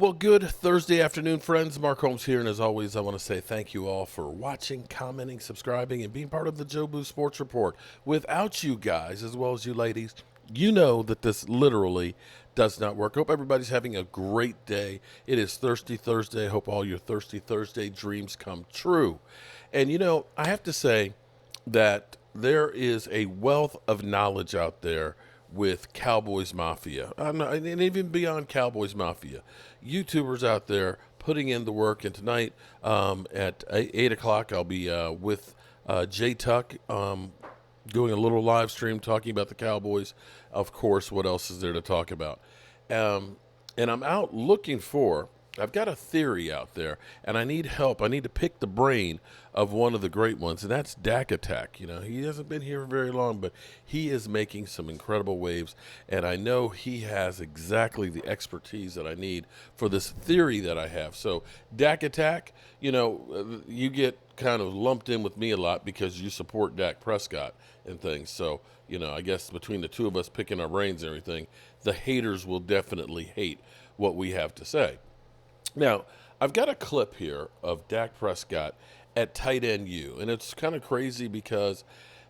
Well, good Thursday afternoon, friends. Mark Holmes here, and as always, I want to say thank you all for watching, commenting, subscribing, and being part of the Joe Boo Sports Report. Without you guys, as well as you ladies, you know that this literally does not work. Hope everybody's having a great day. It is Thirsty Thursday. Hope all your Thirsty Thursday dreams come true. And I have to say that there is a wealth of knowledge out there with Cowboys Mafia, and even beyond Cowboys Mafia. YouTubers out there putting in the work, and tonight at 8 o'clock, I'll be with Jay Tuck doing a little live stream talking about the Cowboys. Of course, what else is there to talk about? And I'm out looking for, I've got a theory out there, and I need help. I need to pick the brain of one of the great ones, and that's Dak Attack. He hasn't been here very long, but he is making some incredible waves, and I know he has exactly the expertise that I need for this theory that I have. So, Dak Attack, you get kind of lumped in with me a lot because you support Dak Prescott and things. So, I guess between the two of us picking our brains and everything, the haters will definitely hate what we have to say. Now, I've got a clip here of Dak Prescott at tight end U, and it's kind of crazy because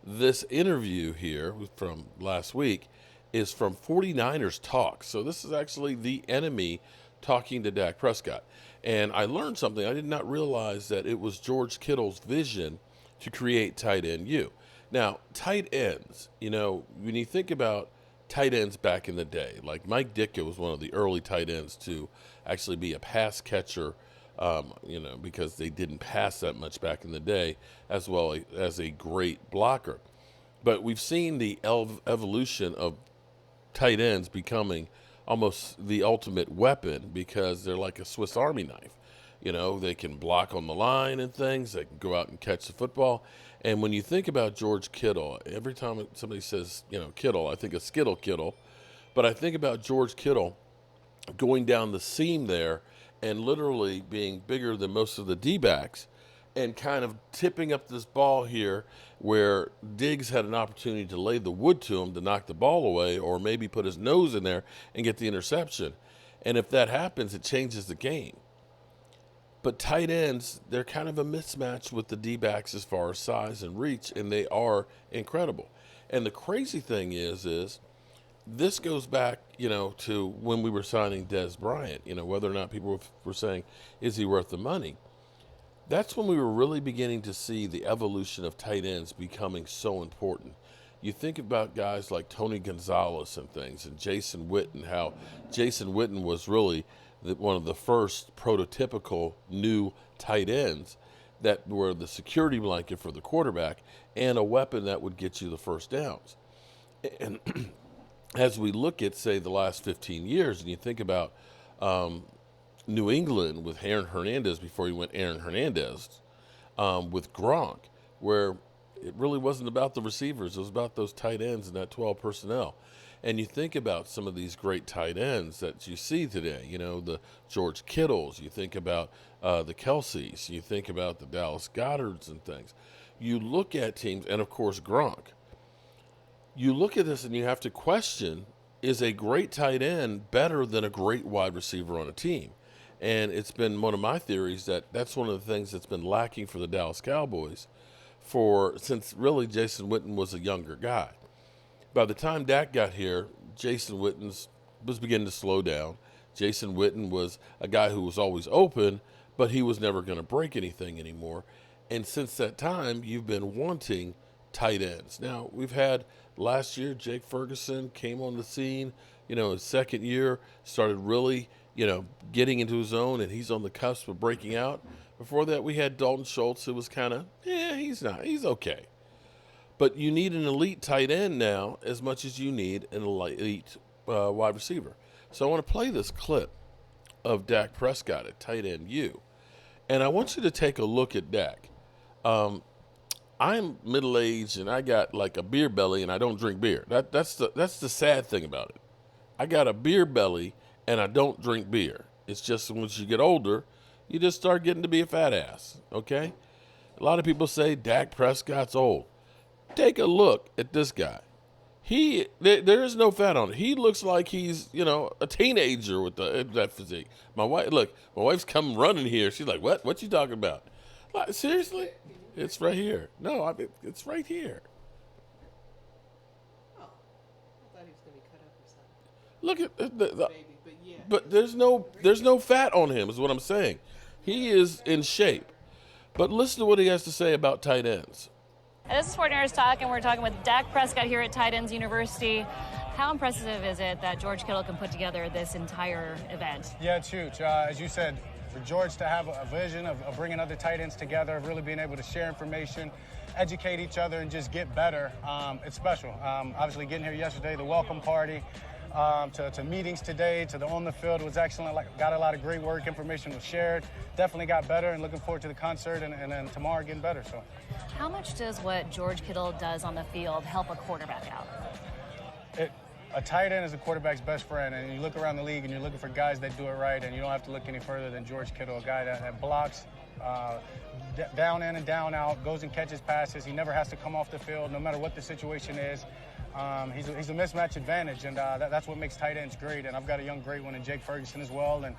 this interview here from last week is from 49ers Talk. So this is actually the enemy talking to Dak Prescott. And I learned something. I did not realize that it was George Kittle's vision to create tight end U. Now, tight ends, when you think about tight ends back in the day, like Mike Ditka was one of the early tight ends to actually be a pass catcher, because they didn't pass that much back in the day, as well as a great blocker. But we've seen the evolution of tight ends becoming almost the ultimate weapon because they're like a Swiss Army knife. They can block on the line and things. They can go out and catch the football. And when you think about George Kittle, every time somebody says, Kittle, I think of Skittle Kittle. But I think about George Kittle going down the seam there and literally being bigger than most of the D-backs and kind of tipping up this ball here where Diggs had an opportunity to lay the wood to him to knock the ball away or maybe put his nose in there and get the interception. And if that happens, it changes the game. But tight ends, they're kind of a mismatch with the D-backs as far as size and reach, and they are incredible. And the crazy thing is this goes back, to when we were signing Dez Bryant, whether or not people were saying, is he worth the money? That's when we were really beginning to see the evolution of tight ends becoming so important. You think about guys like Tony Gonzalez and things, and Jason Witten, how Jason Witten was really one of the first prototypical new tight ends that were the security blanket for the quarterback and a weapon that would get you the first downs. And as we look at, say, the last 15 years, and you think about New England with Aaron Hernandez before he went Aaron Hernandez, with Gronk, where it really wasn't about the receivers. It was about those tight ends and that 12 personnel. And you think about some of these great tight ends that you see today, the George Kittles, you think about the Kelseys, you think about the Dallas Goddards and things. You look at teams, and of course Gronk. You look at this and you have to question, is a great tight end better than a great wide receiver on a team? And it's been one of my theories that that's one of the things that's been lacking for the Dallas Cowboys since really Jason Witten was a younger guy. By the time Dak got here, Jason Witten was beginning to slow down. Jason Witten was a guy who was always open, but he was never going to break anything anymore. And since that time, you've been wanting tight ends. Now, we've had last year, Jake Ferguson came on the scene, his second year, started really, getting into his own, and he's on the cusp of breaking out. Before that, we had Dalton Schultz, who was kind of, he's okay. But you need an elite tight end now as much as you need an elite wide receiver. So I want to play this clip of Dak Prescott at tight end U. And I want you to take a look at Dak. I'm middle-aged and I got like a beer belly and I don't drink beer. That's the sad thing about it. I got a beer belly and I don't drink beer. It's just once you get older, you just start getting to be a fat ass, okay? A lot of people say Dak Prescott's old. Take a look at this guy. There is no fat on it. He looks like he's a teenager with that physique. My wife's come running here. She's like, "What? What you talking about?" Like, seriously, it's right here. No, it's right here. Oh, I thought he was going to be cut up or something. Look at the Baby, but yeah. but there's no fat on him. Is what I'm saying. He is in shape. But listen to what he has to say about tight ends. And this is 49ers Talk, and we're talking with Dak Prescott here at Tight Ends University. How impressive is it that George Kittle can put together this entire event? Yeah, it's huge. As you said, for George to have a vision of bringing other tight ends together, of really being able to share information, educate each other, and just get better, it's special. Obviously, getting here yesterday, the welcome party, to meetings today, to the on the field was excellent. Got a lot of great work. Information was shared. Definitely got better, and looking forward to the concert and then tomorrow getting better. So, how much does what George Kittle does on the field help a quarterback out? A tight end is a quarterback's best friend, and you look around the league and you're looking for guys that do it right, and you don't have to look any further than George Kittle, a guy that blocks down in and down out, goes and catches passes. He never has to come off the field, no matter what the situation is. He's a mismatch advantage, and that's what makes tight ends great. And I've got a young great one in Jake Ferguson as well, and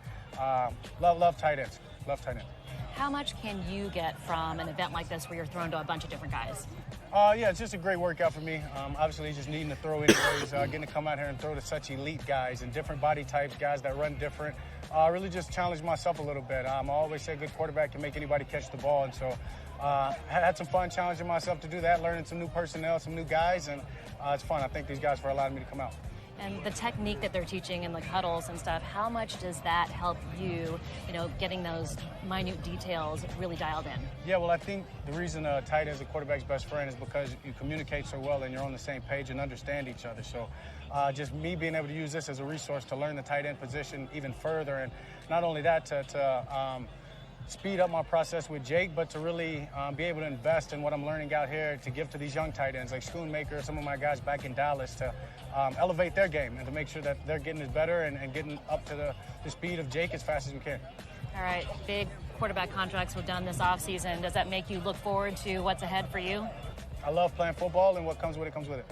love tight ends. Love tight ends. How much can you get from an event like this where you're thrown to a bunch of different guys? Yeah, it's just a great workout for me. Obviously, just needing to throw anyways, getting to come out here and throw to such elite guys and different body types, guys that run different. Really just challenge myself a little bit. I always say a good quarterback can make anybody catch the ball, and so had some fun challenging myself to do that, learning some new personnel, some new guys, and it's fun. I thank these guys for allowing me to come out. And the technique that they're teaching in the huddles and stuff, how much does that help you, getting those minute details really dialed in? Yeah, well, I think the reason tight end is a quarterback's best friend is because you communicate so well and you're on the same page and understand each other. So just me being able to use this as a resource to learn the tight end position even further, and not only that, to speed up my process with Jake, but to really be able to invest in what I'm learning out here to give to these young tight ends like Schoonmaker, some of my guys back in Dallas, to elevate their game and to make sure that they're getting it better and getting up to the speed of Jake as fast as we can. All right, big quarterback contracts were done this offseason. Does that make you look forward to what's ahead for you? I love playing football, and what comes with it comes with it.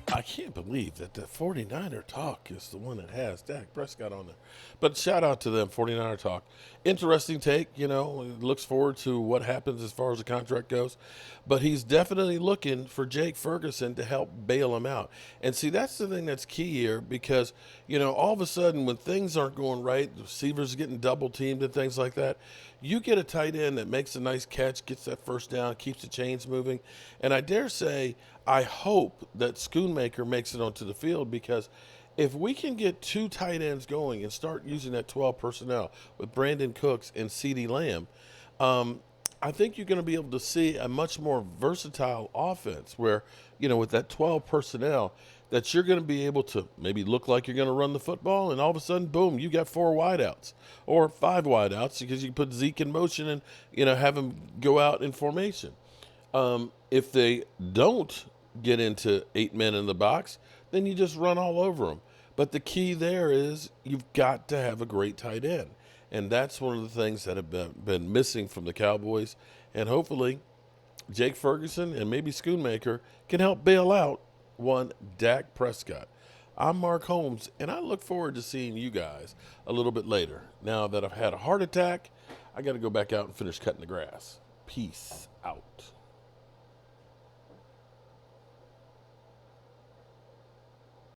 I can't believe that the 49er Talk is the one that has Dak Prescott on there. But shout out to them, 49er Talk. Interesting take, looks forward to what happens as far as the contract goes. But he's definitely looking for Jake Ferguson to help bail him out. And see, that's the thing that's key here because, all of a sudden when things aren't going right, the receivers getting double teamed and things like that, you get a tight end that makes a nice catch, gets that first down, keeps the chains moving. And I dare say, I hope that Schoonmaker makes it onto the field because if we can get two tight ends going and start using that 12 personnel with Brandon Cooks and CeeDee Lamb, I think you're going to be able to see a much more versatile offense where, with that 12 personnel, that you're going to be able to maybe look like you're going to run the football, and all of a sudden, boom, you got 4 wideouts or 5 wideouts because you put Zeke in motion and, have him go out in formation. If they don't get into 8 men in the box, then you just run all over them. But the key there is you've got to have a great tight end. And that's one of the things that have been missing from the Cowboys. And hopefully Jake Ferguson and maybe Schoonmaker can help bail out one Dak Prescott. I'm Mark Holmes, and I look forward to seeing you guys a little bit later. Now that I've had a heart attack, I got to go back out and finish cutting the grass. Peace out.